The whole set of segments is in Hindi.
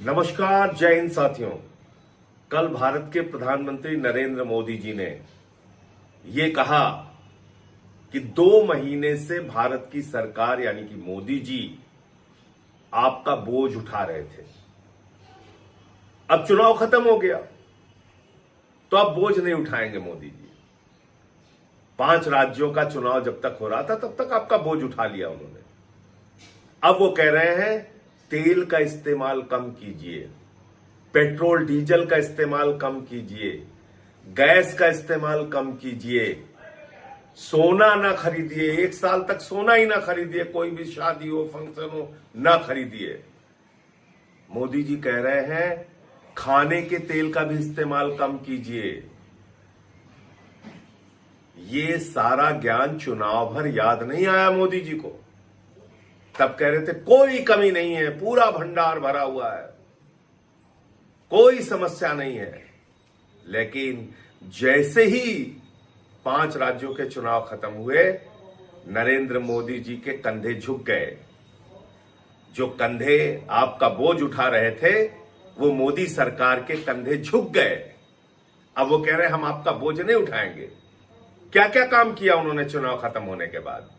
नमस्कार, जय हिंद साथियों। कल भारत के प्रधानमंत्री नरेंद्र मोदी जी ने ये कहा कि 2 महीने से भारत की सरकार यानी कि मोदी जी आपका बोझ उठा रहे थे। अब चुनाव खत्म हो गया तो अब बोझ नहीं उठाएंगे मोदी जी। 5 राज्यों का चुनाव जब तक हो रहा था तब तक आपका बोझ उठा लिया उन्होंने। अब वो कह रहे हैं तेल का इस्तेमाल कम कीजिए, पेट्रोल डीजल का इस्तेमाल कम कीजिए, गैस का इस्तेमाल कम कीजिए, सोना ना खरीदिए, 1 साल तक सोना ही ना खरीदिए, कोई भी शादी हो फंक्शन हो ना खरीदिए। मोदी जी कह रहे हैं खाने के तेल का भी इस्तेमाल कम कीजिए। ये सारा ज्ञान चुनाव भर याद नहीं आया मोदी जी को। तब कह रहे थे कोई कमी नहीं है, पूरा भंडार भरा हुआ है, कोई समस्या नहीं है। लेकिन जैसे ही 5 राज्यों के चुनाव खत्म हुए, नरेंद्र मोदी जी के कंधे झुक गए। जो कंधे आपका बोझ उठा रहे थे वो मोदी सरकार के कंधे झुक गए। अब वो कह रहे हैं हम आपका बोझ नहीं उठाएंगे। क्या क्या काम किया उन्होंने चुनाव खत्म होने के बाद?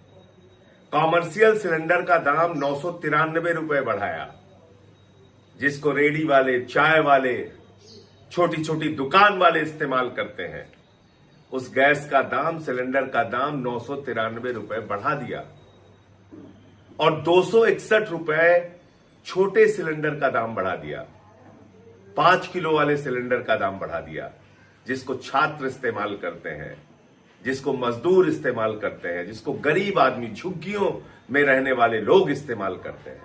कॉमर्शियल सिलेंडर का दाम 993 रुपए बढ़ाया, जिसको रेडी वाले, चाय वाले, छोटी छोटी दुकान वाले इस्तेमाल करते हैं। उस गैस का दाम, सिलेंडर का दाम 993 रुपए बढ़ा दिया और 261 रुपए छोटे सिलेंडर का दाम बढ़ा दिया। 5 किलो वाले सिलेंडर का दाम बढ़ा दिया, जिसको छात्र इस्तेमाल करते हैं, जिसको मजदूर इस्तेमाल करते हैं, जिसको गरीब आदमी, झुग्गियों में रहने वाले लोग इस्तेमाल करते हैं।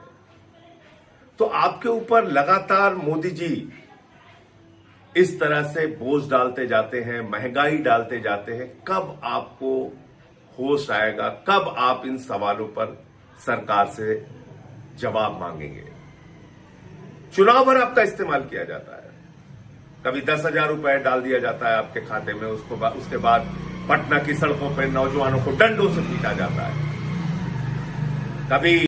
तो आपके ऊपर लगातार मोदी जी इस तरह से बोझ डालते जाते हैं, महंगाई डालते जाते हैं। कब आपको होश आएगा? कब आप इन सवालों पर सरकार से जवाब मांगेंगे? चुनाव भर आपका इस्तेमाल किया जाता है। कभी 10,000 रुपए डाल दिया जाता है आपके खाते में, उसके बाद पटना की सड़कों पर नौजवानों को डंडों से पीटा जाता है। कभी